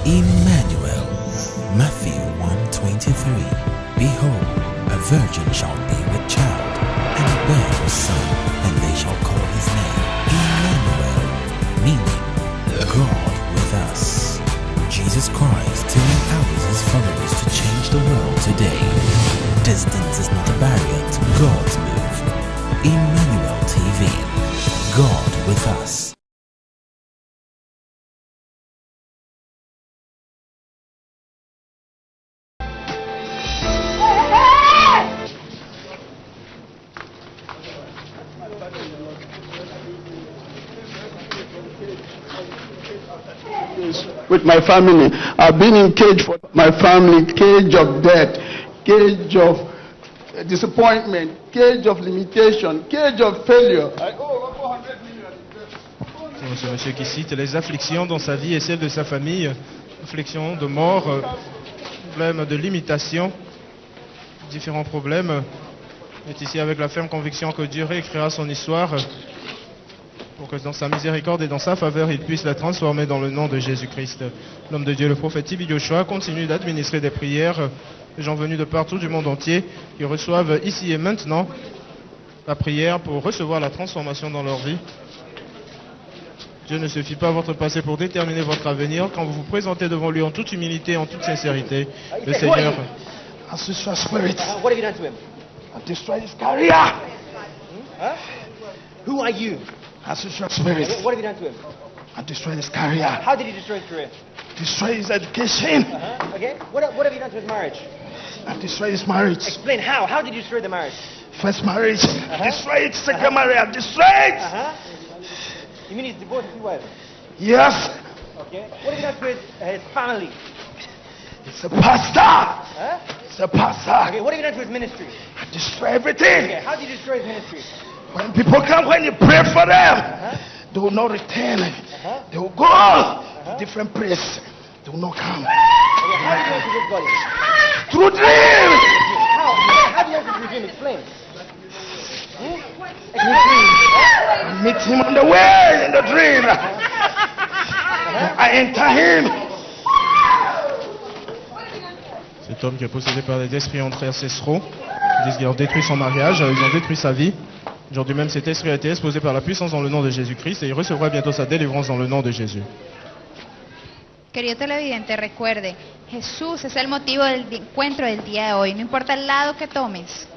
Emmanuel. Matthew 1:23. Behold, a virgin shall be with child, and bear a son, and they shall call his name Emmanuel, meaning God with us. Jesus Christ still empowers his followers to change the world today. Distance is not a barrier to God's move. Emmanuel TV. God with us. With my family, I've been in cage for my family, cage of death, cage of disappointment, cage of limitation, cage of failure. I owe over 100 million. C'est ce monsieur qui cite les afflictions dans sa vie et celle de sa famille, afflictions de mort, problèmes de limitation, différents problèmes. Il est ici avec la ferme conviction que Dieu réécrira son histoire pour que dans sa miséricorde et dans sa faveur, il puisse la transformer dans le nom de Jésus-Christ. L'homme de Dieu, le prophète Tibi Joshua, continue d'administrer des prières. Les gens venus de partout du monde entier qui reçoivent ici et maintenant la prière pour recevoir la transformation dans leur vie. Dieu ne se fie pas à votre passé pour déterminer votre avenir. Quand vous vous présentez devant lui en toute humilité, en toute sincérité, le Seigneur... Ancestral spirit. What have you done to him? I've destroyed his career. Huh? Who are you? Ancestral spirit. What have you done to him? I've destroyed his career. How did you destroy his career? Destroy his education. Okay. What have you done to his marriage? I've destroyed his marriage. Explain how. How did you destroy the marriage? First marriage. Destroyed. Second marriage. I've destroyed. You mean he's divorced his wife? Yes. Okay. What have you done to his family? It's a pastor. It's a pastor. Okay. What have you done to his ministry? I destroy everything. Okay. How did you destroy his ministry? When people come, when you pray for them, they will not return. They will go to different place. They will not come. Okay. How did you enter his body? Through dreams. How do you enter his dream? Explain. I meet him on the way in the dream. I enter him. Cet homme qui est possédé par des esprits ancestraux, ils disent qu'ils ont détruit son mariage, ils ont détruit sa vie. Aujourd'hui même, cet esprit a été exposé par la puissance dans le nom de Jésus-Christ et il recevra bientôt sa délivrance dans le nom de Jésus. Querido televidente, recuerde, Jesús es el motivo del encuentro del día de hoy, no importa el lado que tomes.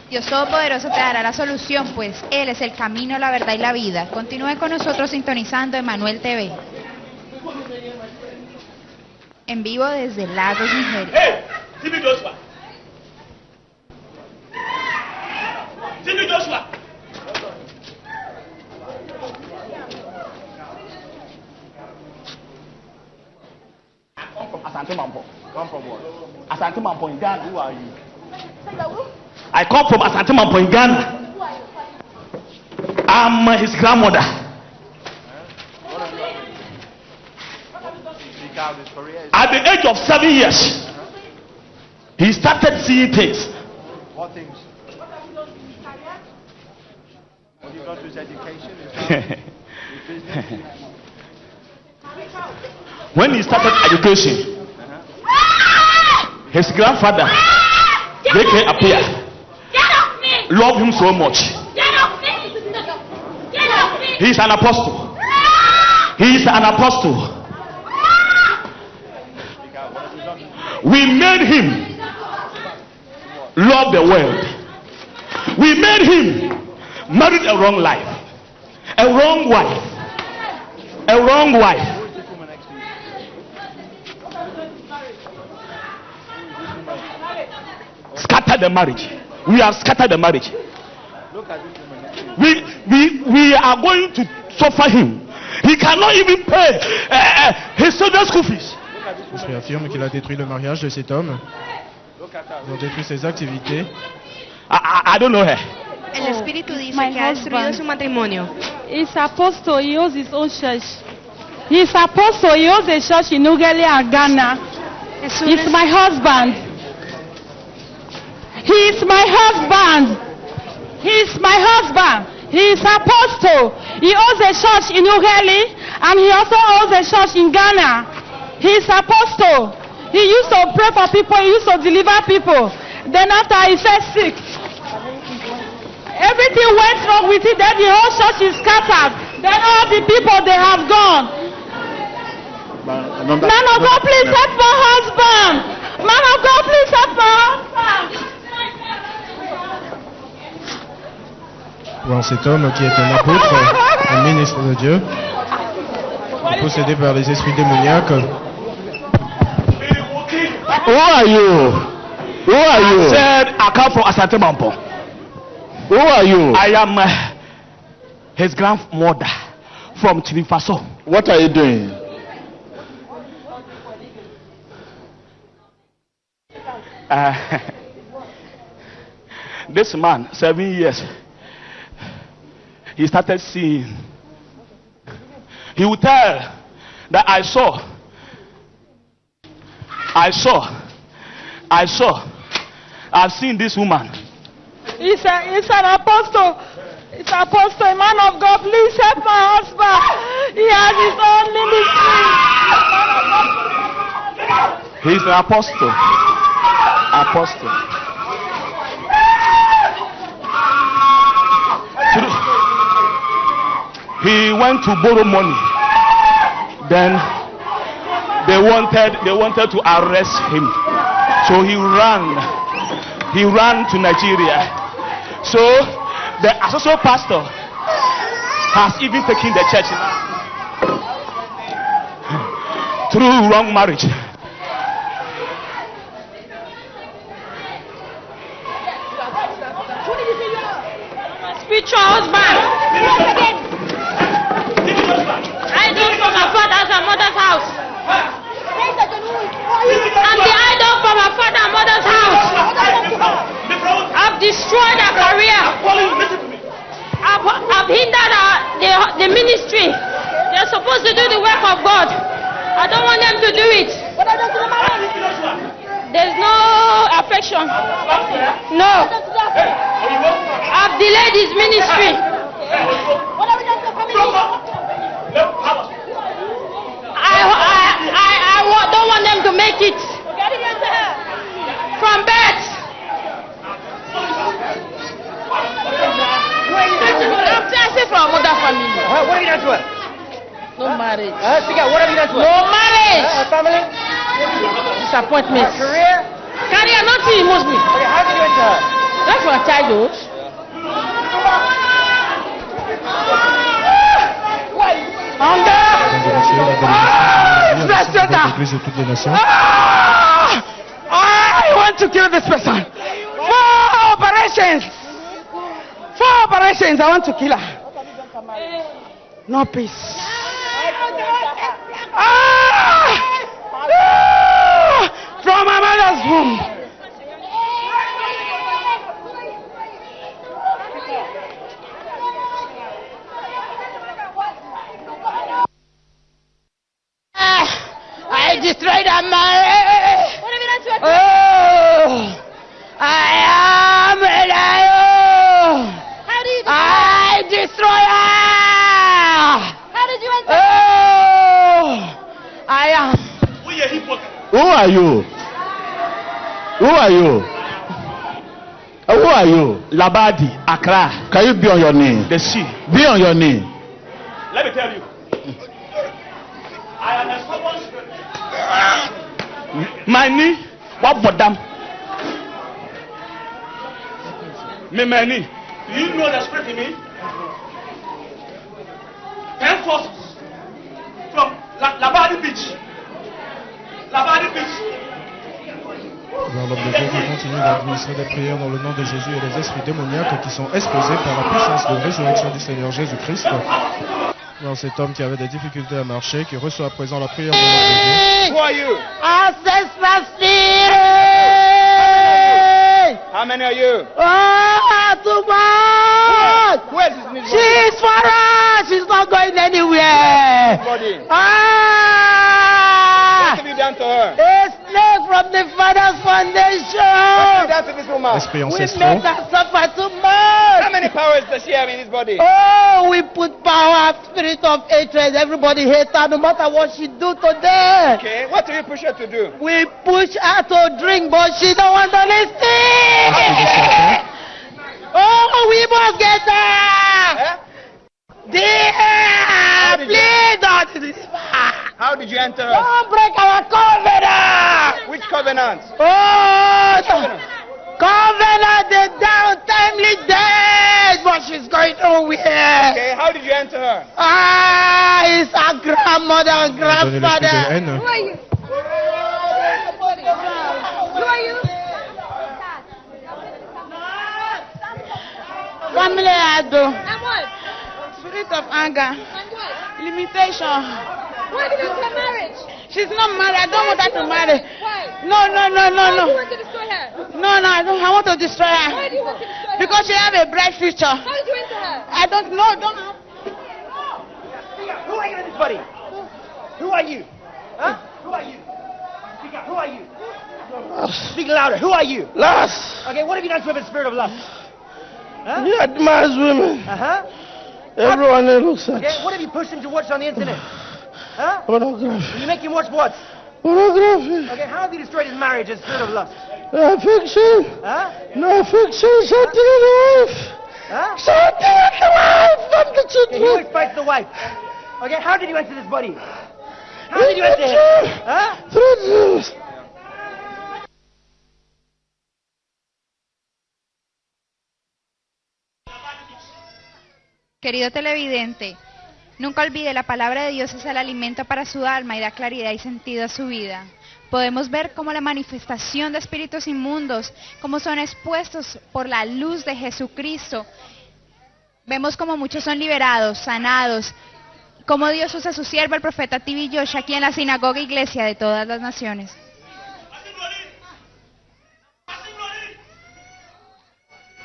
Dios Todopoderoso te dará la solución, pues Él es el camino, la verdad y la vida. Continúe con nosotros sintonizando Emmanuel TV. En vivo desde Lagos, Nigeria. Hey, Tibi Joshua. Tibi Joshua. I come from Asante Mampo. Come from what? Asante Mampo in Ghana. Who are you? I come from Asante Mampo in Ghana. I'm his grandmother. At the age of 7 years, he started seeing things. What things? What you got to his education? His business? When he started education, his grandfather, JK Appiah, loved him so much. He is an apostle. He is an apostle. We made him love the world. We made him marry a wrong life, a wrong wife, a wrong wife. Scatter the marriage. We have scattered the marriage. We are going to suffer him. He cannot even pay his children's school fees. L'esprit affirme qu'il a détruit le mariage de cet homme. Ils ont détruit ses activités. I don't know her. El espíritu dice que ha destruido su matrimonio. He's apostle. He owns his own church. He's apostle. He owns a church in Ughelli, Ghana. He's my husband. He's my husband. He's my husband. He's apostle. He owns a church in Ughelli and he also owns a church in Ghana. He's apostle. He used to pray for people. He used to deliver people. Then after he fell sick, everything went wrong with it. Then the whole church is scattered. Then all the people, they have gone. Man of God, please help my husband. Man of God, please help my husband. Bon, cet homme qui est un apôtre, un ministre de Dieu, possédé par les esprits démoniaques. Who are you? Who are you? I said, I come from Asante Mampo. Who are you? I am his grandmother from Chirifaso. What are you doing? This man, 7 years, he started seeing. He would tell that I saw. I've seen this woman. He's an apostle. He's an apostle, a man of God. Please help my husband. He has his own ministry. He's an apostle. Apostle. He went to borrow money. Then they wanted to arrest him. So he ran to Nigeria. So the associate pastor has even taken the church through wrong marriage. Spiritual husband. Idol from my father's and mother's house. And the idol from my father and mother's house. I've destroyed their career. I've hindered the ministry. They're supposed to do the work of God. I don't want them to do it. There's no affection. No. I've delayed his ministry. I don't want them to make it. From birth. I'm saying from mother family. What have you done to her? No marriage. What have you done to her? No marriage. Family? Disappointment. Career? Career, nothing emotionally. Okay, how did you do it to her? That's from childhood. I want to kill this person. 4 operations. 4 operations. I want to kill her. No peace. From my mother's womb. I destroyed her marriage. What have you done to her? Oh, I am a lion. How do you destroy her? I destroy her. How did you enter? Oh, I am. Who are you? Who are you? Who are you? Labadi, Accra. Can you be on your knee? The sea. Be on your knee. Let me tell you. I am a stubborn spirit. My knee, what for them? My knee. Do you know the spirit in me? 10 forces from Labadi Beach. Labadi Beach. Alors, l'homme de Dieu continue d'administrer des prières dans le nom de Jésus et les esprits démoniaques qui sont exposés par la puissance de résurrection du Seigneur Jésus-Christ. Alors, cet homme qui avait des difficultés à marcher, qui reçoit à présent la prière de l'homme de Dieu. Who are you? Ancestral spirit. How many are you? Oh, too much. Who else is in this body? She's for us. She's not going anywhere. Body. Ah! What have you done to her? A snake from the Father's What have you foundation. done to this woman? Esprits We ancestraux. made her suffer too How much. many powers does she have in this body? Oh, we put power, spirit of hatred. Everybody hates her no matter what she do today. Okay, what do you push her to do? We push her to drink, but she don't want to listen. Oh, we must get her. Eh? Dear, did you- please don't. How did you enter her? Don't break our covenant. Which covenant? Oh, covenant the down timely dead, but she's going nowhere. Okay, how did you enter her? Ah, it's our grandmother and Donner l'esprit de grandfather. haine. Who are you? Who are you? Family ado, And what? spirit of anger, And what? limitation. Why did you do her marriage? She's not married. I don't want her to marry. Why? No, no, no, no, Why do you no. want to destroy her? No, no, I don't. I want to destroy Why her do you want to destroy her? because she have a bright future. How did you enter her? I don't know. Don't. Who are you in this body? Who are you? Huh? Who are you? Speak up. Who are you? Speak louder. Who are you? Last, Okay, what have you done to her with the spirit of lust? Huh? he admires women. Uh-huh. Everyone that looks at Okay, what have you pushed him to watch on the internet? Huh? pornography. You make him watch what? Pornography. Okay, how have you destroyed his marriage and spirit of lust? No fiction. Huh? No fiction. Something in the wife. Huh? Something in the wife. Not the Okay, he children. always fights the wife. Okay, how did you enter this body? How did you enter him? Huh? Threats. Querido televidente, nunca olvide, la palabra de Dios es el alimento para su alma y da claridad y sentido a su vida. Podemos ver cómo la manifestación de espíritus inmundos, cómo son expuestos por la luz de Jesucristo. Vemos como muchos son liberados, sanados, cómo Dios usa a su siervo, el profeta TV Josh, aquí en la sinagoga iglesia de todas las naciones.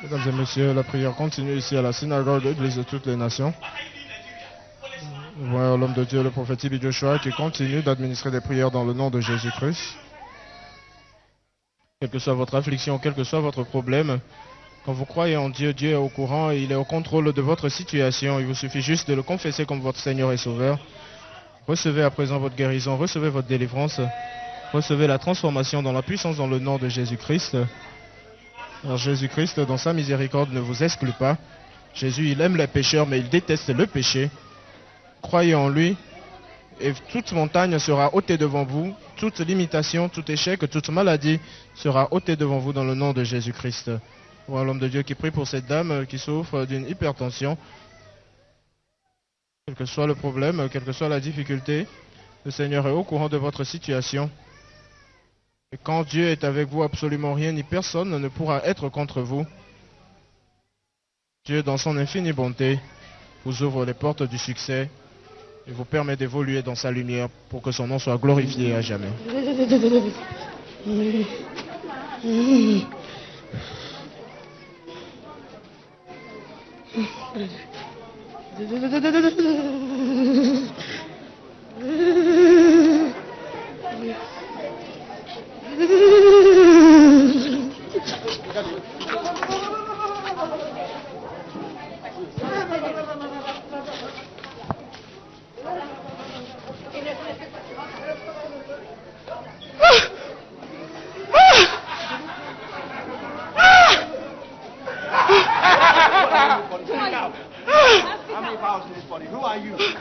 Mesdames et messieurs, la prière continue ici à la synagogue de l'Église de toutes les nations. Nous voyons l'homme de Dieu, le prophète Tibi Joshua, qui continue d'administrer des prières dans le nom de Jésus-Christ. Quelle que soit votre affliction, quel que soit votre problème, quand vous croyez en Dieu, Dieu est au courant et il est au contrôle de votre situation. Il vous suffit juste de le confesser comme votre Seigneur et Sauveur. Recevez à présent votre guérison, recevez votre délivrance, recevez la transformation dans la puissance dans le nom de Jésus-Christ. Alors Jésus-Christ, dans sa miséricorde, ne vous exclut pas. Jésus, il aime les pécheurs, mais il déteste le péché. Croyez en lui, et toute montagne sera ôtée devant vous, toute limitation, tout échec, toute maladie sera ôtée devant vous dans le nom de Jésus-Christ. Voilà l'homme de Dieu qui prie pour cette dame qui souffre d'une hypertension. Quel que soit le problème, quelle que soit la difficulté, le Seigneur est au courant de votre situation. Et quand Dieu est avec vous, absolument rien ni personne ne pourra être contre vous. Dieu, dans son infinie bonté, vous ouvre les portes du succès et vous permet d'évoluer dans sa lumière pour que son nom soit glorifié à jamais.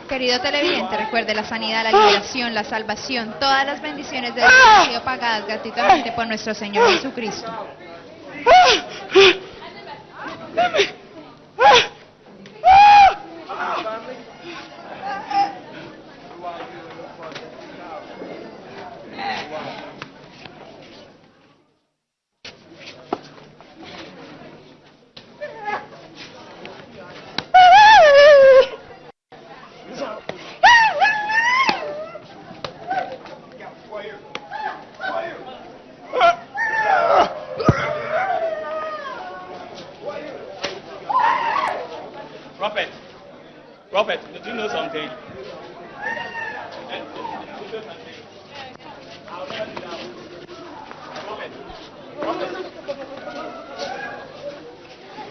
Querido televidente, recuerde la sanidad, la liberación, la salvación, todas las bendiciones de Dios han sido pagadas gratuitamente por nuestro Señor Jesucristo.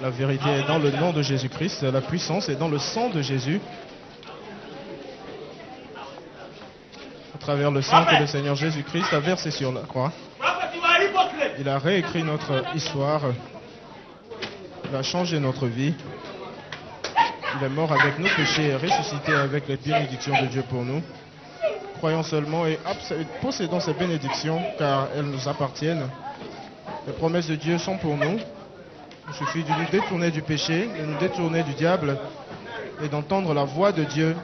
La vérité est dans le nom de Jésus-Christ, la puissance est dans le sang de Jésus. À travers le sang que le Seigneur Jésus-Christ a versé sur la croix, il a réécrit notre histoire, il a changé notre vie. Il est mort avec nos péchés et ressuscité avec les bénédictions de Dieu pour nous. Croyons seulement et possédons ces bénédictions car elles nous appartiennent. Les promesses de Dieu sont pour nous. Il suffit de nous détourner du péché, de nous détourner du diable et d'entendre la voix de Dieu,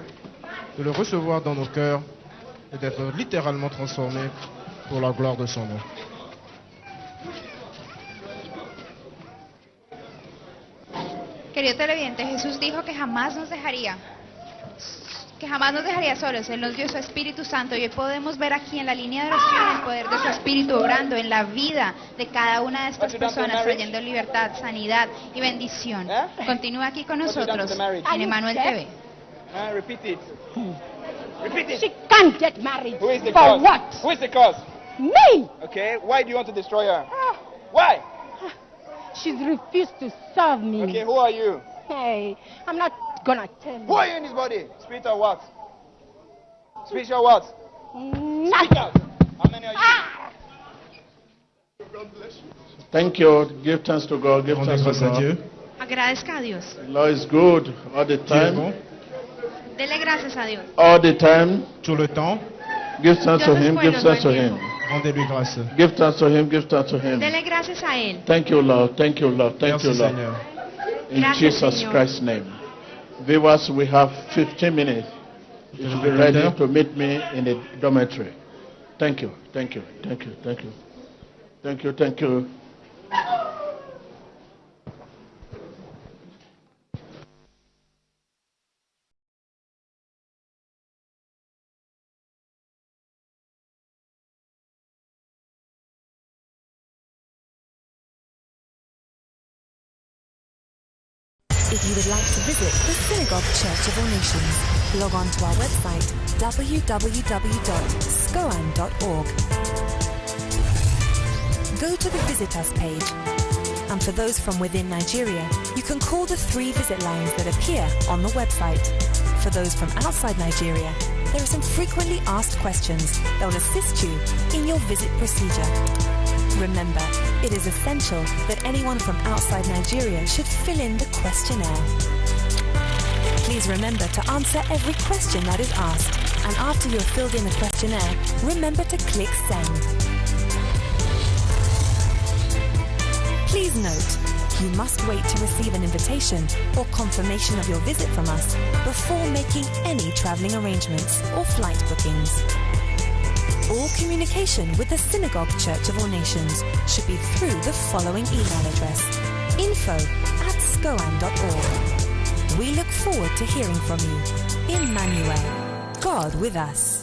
de le recevoir dans nos cœurs et d'être littéralement transformés pour la gloire de son nom. Querido televidente, Jesús dijo que jamás nos dejaría solos. Él nos dio su Espíritu Santo y hoy podemos ver aquí en la línea de oración el poder de su Espíritu obrando en la vida de cada una de estas personas, trayendo libertad, sanidad y bendición. Continúa aquí con nosotros en Emmanuel TV. Repeat it. Repeat it. She can't get married. Who is the For cause? what? Who is the cause? Me! Okay, why do you want to destroy her? Why? She's refused to serve me. Okay, who are you? Hey, I'm not gonna tell Who you. are you in this body? Spirit or what? Spiritual what? Speak Nothing. out. How many are you? Thank you. Give thanks to God. Give Rendez thanks to grâce à Dieu. God. Agradezca a Dios. The Lord is good all the Dieu est time. bon Dele gracias a Dios. All the time. tout le temps. Give thanks to Him. Give thanks to Him. Rendez-lui grâce. Give thanks to Him. Give thanks to Him. Dele gracias a Él. Thank you, Lord. Thank you, Lord. Thank Merci you, Lord. Seigneur. In Gracias, Jesus Señor. Christ's name. Viewers, we have 15 minutes. You should be ready to meet me in the dormitory. Thank you. Thank you. Thank you. Thank you. Thank you. Thank you. If you would like to visit the Synagogue Church of All Nations, log on to our website www.scoan.org. Go to the Visit Us page. And for those from within Nigeria, you can call the 3 visit lines that appear on the website. For those from outside Nigeria, there are some frequently asked questions that will assist you in your visit procedure. Remember, it is essential that anyone from outside Nigeria should fill in the questionnaire. Please remember to answer every question that is asked, and after you have filled in the questionnaire, remember to click Send. Please note, you must wait to receive an invitation or confirmation of your visit from us before making any traveling arrangements or flight bookings. All communication with the Synagogue Church of All Nations should be through the following email address: info@scoan.org. We look forward to hearing from you. Emmanuel, God with us.